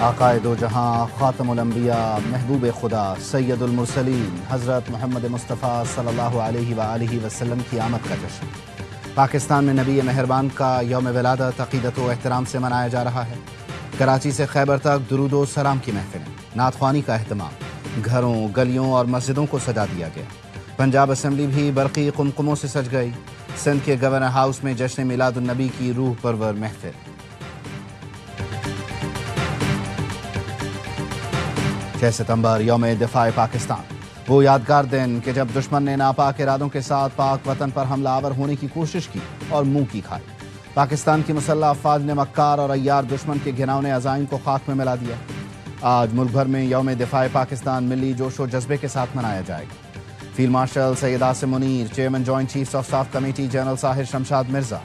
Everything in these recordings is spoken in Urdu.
آقائے دو جہاں خاتم الانبیاء محبوب خدا سید المرسلین حضرت محمد مصطفیٰ صلی اللہ علیہ وآلہ وسلم کی آمد کا جشن پاکستان میں نبی مہربان کا یوم ولادت عقیدت و احترام سے منایا جا رہا ہے۔ کراچی سے خیبر تک درود و سلام کی محفلیں، نعت خوانی کا اہتمام، گھروں گلیوں اور مسجدوں کو سجا دیا گیا۔ پنجاب اسمبلی بھی برقی قمقموں سے سج گئی۔ سندھ کے گورنر ہاؤس میں جشن میلاد النبی کی روح پرور محفل۔ 6 ستمبر یوم دفاع پاکستان، وہ یادگار دن کہ جب دشمن نے ناپاک ارادوں کے ساتھ پاک وطن پر حملہ آور ہونے کی کوشش کی اور منہ کی کھائی۔ پاکستان کی مسلح افواج نے مکار اور عیار دشمن کے گھناؤنے عزائم کو خاک میں ملا دیا۔ آج ملک بھر میں یوم دفاع پاکستان ملی جوش و جذبے کے ساتھ منایا جائے گا۔ Field marshal Syed Asim Munir, chairman joint chiefs of staff committee general Sahir Shamshad Mirza,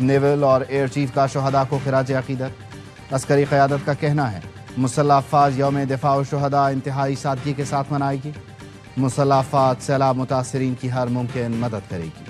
naval اور ایئر چیف کا شہداء کو خراج عقیدت۔ عسکری قیادت کا کہنا ہے مسلح افواج یوم دفاع و شہداء انتہائی سادگی کے ساتھ منائے گی۔ مسلح افواج سیلاب متاثرین کی ہر ممکن مدد کرے گی۔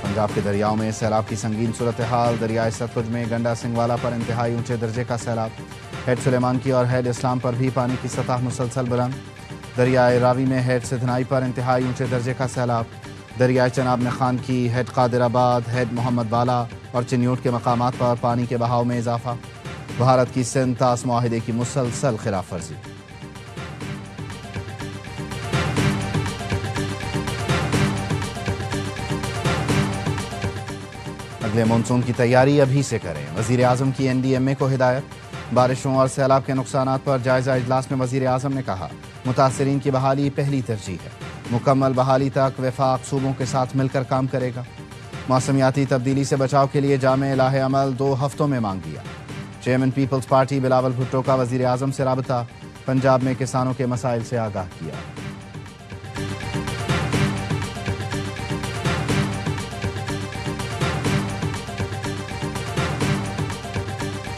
پنجاب کے دریاؤں میں سیلاب کی سنگین صورتحال۔ دریائے ستلج میں گنڈا سنگوالا پر انتہائی اونچے درجے کا سیلاب۔ ہیڈ سلیمان کی اور ہیڈ اسلام پر بھی پانی کی سطح مسلسل بلند۔ دریائے راوی میں ہیڈ سدھنائی پر انتہائی اونچے درجے کا سیلاب۔ دریائے چناب خان کی ہیڈ قادر آباد، ہیڈ محمد والا اور چنیوٹ کے مقامات پر پانی کے بہاؤ میں اضافہ۔ بھارت کی سندھ طاس معاہدے کی مسلسل خلاف ورزی۔ اگلے مانسون کی تیاری ابھی سے کریں، وزیر اعظم کی NDMA کو ہدایت۔ بارشوں اور سیلاب کے نقصانات پر جائزہ اجلاس میں وزیر اعظم نے کہا متاثرین کی بحالی پہلی ترجیح ہے۔ مکمل بحالی تک وفاق صوبوں کے ساتھ مل کر کام کرے گا۔ موسمیاتی تبدیلی سے بچاؤ کے لیے جامع لاہ عمل 2 ہفتوں میں مانگ لیا۔ Chairman Peoples Party Bilawal Bhutto کا وزیر اعظم سے رابطہ، پنجاب میں کسانوں کے مسائل سے آگاہ کیا۔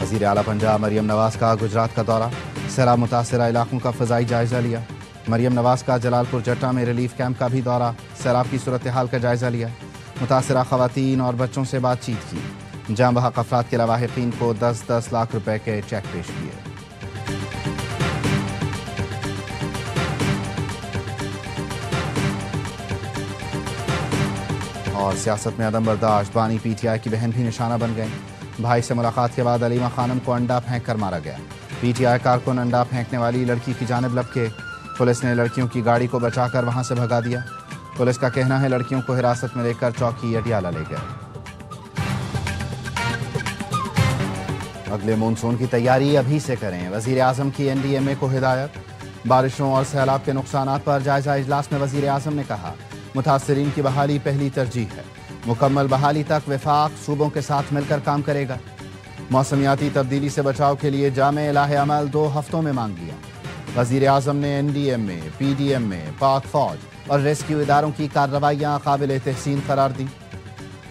وزیر اعلیٰ پنجاب مریم نواز کا گجرات کا دورہ، سیلاب متاثرہ علاقوں کا فضائی جائزہ لیا۔ مریم نواز کا جلال پور جٹا میں ریلیف کیمپ کا بھی دورہ، سیلاب کی صورتحال کا جائزہ لیا۔ متاثرہ خواتین اور بچوں سے بات چیت کی۔ جاں بحق افراد کے لواحقین کو 10-10 لاکھ روپے کے چیک پیش کیے۔ اور سیاست میں عدم برداشت، بانی PTI کی بہن بھی نشانہ بن گئیں۔ بھائی سے ملاقات کے بعد علیمہ خانم کو انڈا پھینک کر مارا گیا۔ PTI کارکن انڈا پھینکنے والی لڑکی کی جانب لپکے، پولیس نے لڑکیوں کی گاڑی کو بچا کر وہاں سے بھگا دیا۔ پولیس کا کہنا ہے لڑکیوں کو حراست میں لے کر چوکی اڈیالہ لے گئے۔ اگلے مونسون کی تیاری ابھی سے کریں، وزیر اعظم کی NDMA کو ہدایت۔ بارشوں اور سیلاب کے نقصانات پر جائزہ اجلاس میں وزیر اعظم نے کہا متاثرین کی بحالی پہلی ترجیح ہے۔ مکمل بحالی تک وفاق صوبوں کے ساتھ مل کر کام کرے گا۔ موسمیاتی تبدیلی سے بچاؤ کے لیے جامع لاہ عمل 2 ہفتوں میں مانگ لیا۔ وزیر اعظم نے NDMA، PDMA، پاک فوج اور ریسکیو اداروں کی کارروائیاں قابل تحسین قرار دیں۔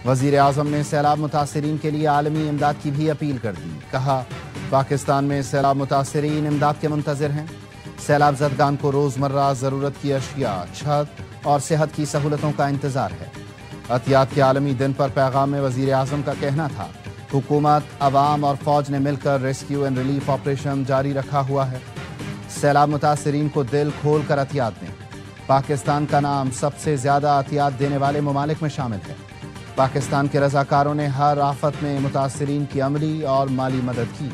وزیر اعظم نے سیلاب متاثرین کے لیے عالمی امداد کی بھی اپیل کر دی۔ کہا پاکستان میں سیلاب متاثرین امداد کے منتظر ہیں۔ سیلاب زدگان کو روزمرہ ضرورت کی اشیاء، چھت اور صحت کی سہولتوں کا انتظار ہے۔ عطیات کے عالمی دن پر پیغام میں وزیر اعظم کا کہنا تھا حکومت، عوام اور فوج نے مل کر ریسکیو اینڈ ریلیف آپریشن جاری رکھا ہوا ہے۔ سیلاب متاثرین کو دل کھول کر عطیات دیں۔ پاکستان کا نام سب سے زیادہ عطیات دینے والے ممالک میں شامل ہے۔ پاکستان کے رضاکاروں نے ہر آفت میں متاثرین کی عملی اور مالی مدد کی۔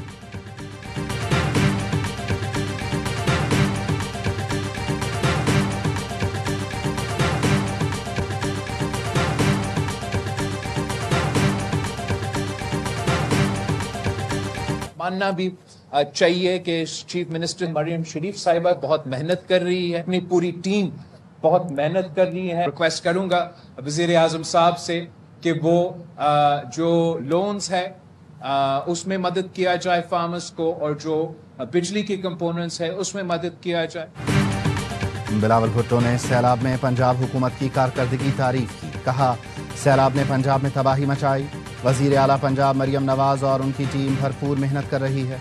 ماننا بھی چاہیے کہ چیف منسٹر مریم شریف صاحبہ بہت محنت کر رہی ہے، اپنی پوری ٹیم بہت محنت کر رہی ہے۔ ریکویسٹ کروں گا وزیر اعظم صاحب سے کہ وہ جو لونز ہے اس میں مدد کیا جائے فارمرز کو، اور جو بجلی کی کمپوننٹس ہے اس میں مدد کیا جائے۔ بلاول بھٹو نے سیلاب میں پنجاب حکومت کی کارکردگی تعریف کی۔ کہا سیلاب نے پنجاب میں تباہی مچائی۔ وزیر اعلیٰ پنجاب مریم نواز اور ان کی ٹیم بھرپور محنت کر رہی ہے۔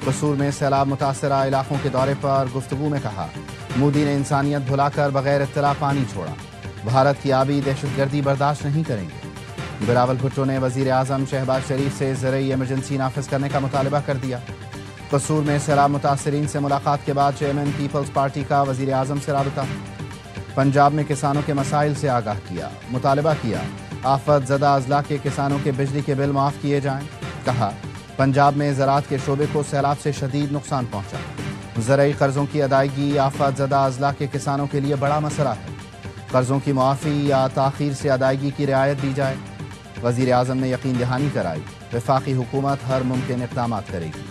قصور میں سیلاب متاثرہ علاقوں کے دورے پر گفتگو میں کہا مودی نے انسانیت بھلا کر بغیر اطلاع پانی چھوڑا، بھارت کی آبی دہشت گردی برداشت نہیں کریں گے۔ بلاول بھٹو نے وزیر اعظم شہباز شریف سے زرعی ایمرجنسی نافذ کرنے کا مطالبہ کر دیا۔ قصور میں سیلاب متاثرین سے ملاقات کے بعد چیئرمین پیپلز پارٹی کا وزیر اعظم سے رابطہ۔ پنجاب میں کسانوں کے مسائل سے آگاہ کیا، مطالبہ کیا آفت زدہ اضلاع کے کسانوں کے بجلی کے بل معاف کیے جائیں۔ کہا پنجاب میں زراعت کے شعبے کو سیلاب سے شدید نقصان پہنچا، زرعی قرضوں کی ادائیگی آفت زدہ اضلاع کے کسانوں کے لیے بڑا مسئلہ ہے، قرضوں کی معافی یا تاخیر سے ادائیگی کی رعایت دی جائے۔ وزیر اعظم نے یقین دہانی کرائی وفاقی حکومت ہر ممکن اقدامات کرے گی۔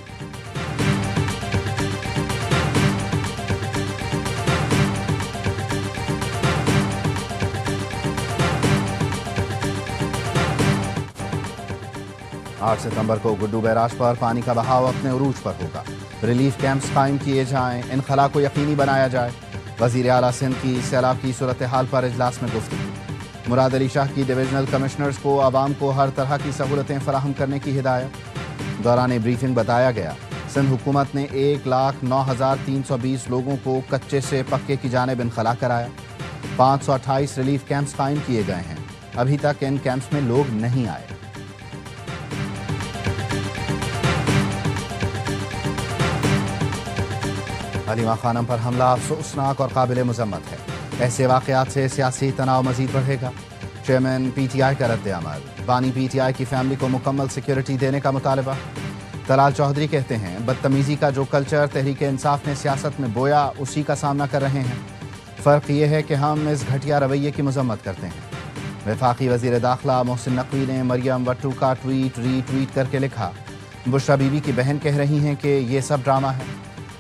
آٹھ ستمبر کو گڈو بیراج پر پانی کا بہاؤ اپنے عروج پر ہوگا، ریلیف کیمپس قائم کیے جائیں، انخلا کو یقینی بنایا جائے۔ وزیر اعلیٰ سندھ کی سیلاب کی صورتحال پر اجلاس میں گفتگو۔ مراد علی شاہ کی ڈویژنل کمشنرز کو عوام کو ہر طرح کی سہولتیں فراہم کرنے کی ہدایت۔ دوران بریفنگ بتایا گیا سندھ حکومت نے 1,09,320 لوگوں کو کچے سے پکے کی جانب انخلا کرایا۔ 528 ریلیف کیمپس قائم کیے گئے ہیں، ابھی تک ان کیمپس میں لوگ نہیں آئے۔ حلیمہ خانم پر حملہ افسوسناک اور قابل مذمت ہے، ایسے واقعات سے سیاسی تناؤ مزید بڑھے گا۔ چیئرمین پی ٹی آئی کا رد عمل، بانی پی ٹی آئی کی فیملی کو مکمل سیکیورٹی دینے کا مطالبہ۔ طلال چودھری کہتے ہیں بدتمیزی کا جو کلچر تحریک انصاف نے سیاست میں بویا اسی کا سامنا کر رہے ہیں، فرق یہ ہے کہ ہم اس گھٹیا رویے کی مذمت کرتے ہیں۔ وفاقی وزیر داخلہ محسن نقوی نے مریم وٹو کا ٹویٹ ری ٹویٹ کر کے لکھا، بشرا بی بی کی بہن کہہ رہی ہیں کہ یہ سب ڈرامہ ہے،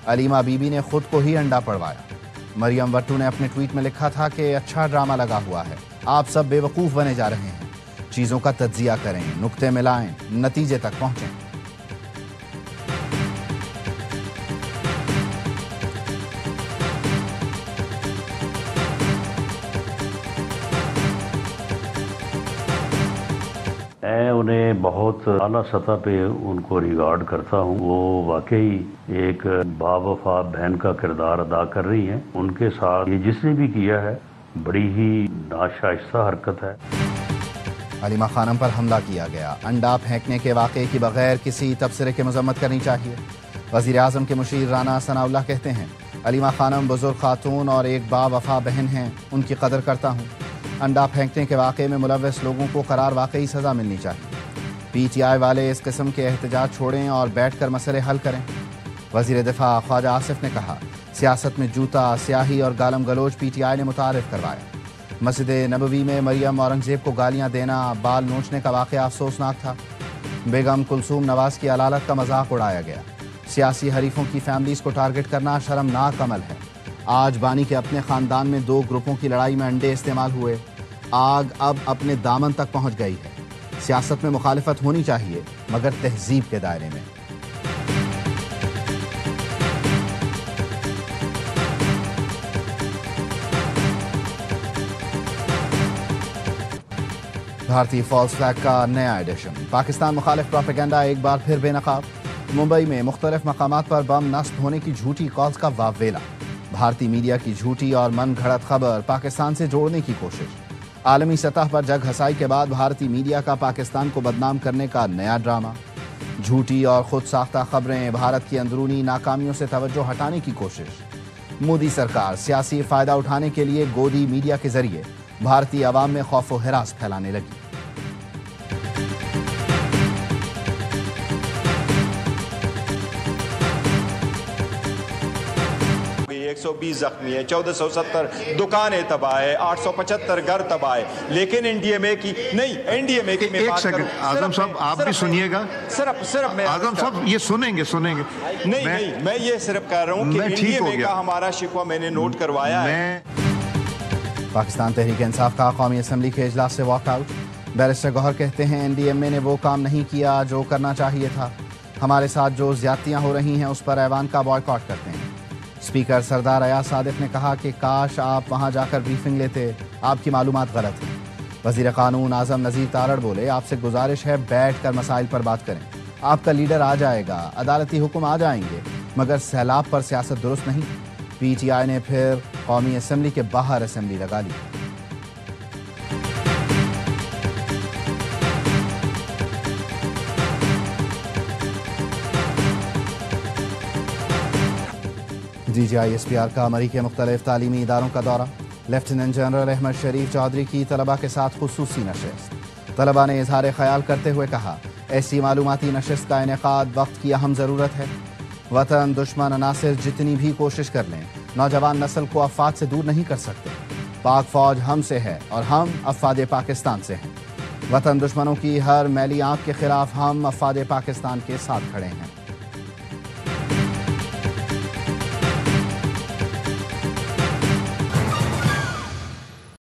علیمہ بی بی نے خود کو ہی انڈا پڑوایا۔ مریم وٹو نے اپنے ٹویٹ میں لکھا تھا کہ اچھا ڈرامہ لگا ہوا ہے، آپ سب بے وقوف بنے جا رہے ہیں، چیزوں کا تجزیہ کریں، نقطے ملائیں، نتیجے تک پہنچیں۔ میں انہیں بہت اعلیٰ سطح پہ ان کو ریگارڈ کرتا ہوں، وہ واقعی ایک باوفا بہن کا کردار ادا کر رہی ہیں۔ ان کے ساتھ یہ جس نے بھی کیا ہے بڑی ہی ناشائستہ حرکت ہے۔ حلیمہ خانم پر حملہ کیا گیا، انڈا پھینکنے کے واقعے کی بغیر کسی تبصرے کی مذمت کرنی چاہیے۔ وزیر اعظم کے مشیر رانا ثناء اللہ کہتے ہیں حلیمہ خانم بزرگ خاتون اور ایک باوفا بہن ہیں، ان کی قدر کرتا ہوں۔ انڈا پھینکنے کے واقعے میں ملوث لوگوں کو قرار واقعی سزا ملنی چاہیے۔ پی ٹی آئی والے اس قسم کے احتجاج چھوڑیں اور بیٹھ کر مسئلے حل کریں۔ وزیر دفاع خواجہ آصف نے کہا سیاست میں جوتا، سیاہی اور گالم گلوچ پی ٹی آئی نے متعارف کروایا۔ مسجد نبوی میں مریم اورنگزیب کو گالیاں دینا، بال نوچنے کا واقعہ افسوسناک تھا۔ بیگم کلثوم نواز کی علالت کا مذاق اڑایا گیا۔ سیاسی حریفوں کی فیملیز کو ٹارگٹ کرنا شرمناک عمل ہے۔ آج بانی کے اپنے خاندان میں 2 گروپوں کی لڑائی میں انڈے استعمال ہوئے، آگ اب اپنے دامن تک پہنچ گئی ہے۔ سیاست میں مخالفت ہونی چاہیے مگر تہذیب کے دائرے میں۔ بھارتی فالس فلیگ کا نیا ایڈیشن، پاکستان مخالف پروپیگنڈا ایک بار پھر بے نقاب۔ ممبئی میں مختلف مقامات پر بم نصب ہونے کی جھوٹی کالز کا واویلا، بھارتی میڈیا کی جھوٹی اور من گھڑت خبر پاکستان سے جوڑنے کی کوشش۔ عالمی سطح پر جگ ہسائی کے بعد بھارتی میڈیا کا پاکستان کو بدنام کرنے کا نیا ڈرامہ، جھوٹی اور خود ساختہ خبریں، بھارت کی اندرونی ناکامیوں سے توجہ ہٹانے کی کوشش۔ مودی سرکار سیاسی فائدہ اٹھانے کے لیے گودی میڈیا کے ذریعے بھارتی عوام میں خوف و ہراس پھیلانے لگی۔ 120 زخمی ہیں، 1470 دکانیں تباہ ہے، 875 گھر تباہ ہے، لیکن این ڈی ایم اے کی نہیں، این ڈی ایم اے کی میں ایک بات سیکنڈ اعظم صاحب آپ بھی سنیے گا، صرف میں اعظم صاحب یہ سنیں گے نہیں میں یہ صرف کہہ رہا ہوں کہ این ڈی ایم اے کا ہمارا شکوہ میں نے نوٹ کروایا ہے۔ پاکستان تحریک انصاف کا قومی اسمبلی کے اجلاس سے واک آؤٹ، بیرسٹر گوہر کہتے ہیں این ڈی ایم اے نے وہ کام نہیں کیا جو کرنا چاہیے تھا، ہمارے ساتھ جو زیادتیاں ہو رہی ہیں اس پر ایوان کا بائیکاٹ کرتے ہیں۔ اسپیکر سردار ایاز صادق نے کہا کہ کاش آپ وہاں جا کر بریفنگ لیتے، آپ کی معلومات غلط ہیں۔ وزیر قانون اعظم نذیر تارڑ بولے آپ سے گزارش ہے بیٹھ کر مسائل پر بات کریں، آپ کا لیڈر آ جائے گا، عدالتی حکم آ جائیں گے، مگر سیلاب پر سیاست درست نہیں۔ پی ٹی آئی نے پھر قومی اسمبلی کے باہر اسمبلی لگا لی۔ D G I S P R کا مری کے مختلف تعلیمی اداروں کا دورہ۔ لیفٹیننٹ جنرل احمد شریف چودھری کی طلباء کے ساتھ خصوصی نشست۔ طلباء نے اظہار خیال کرتے ہوئے کہا، ایسی معلوماتی نشست کا انعقاد وقت کی اہم ضرورت ہے۔ وطن دشمن عناصر جتنی بھی کوشش کر لیں، نوجوان نسل کو افواج سے دور نہیں کر سکتے۔ پاک فوج ہم سے ہے اور ہم افواج پاکستان سے ہیں۔ وطن دشمنوں کی ہر میلی آنکھ کے خلاف ہم افواج پاکستان کے ساتھ کھڑے ہیں۔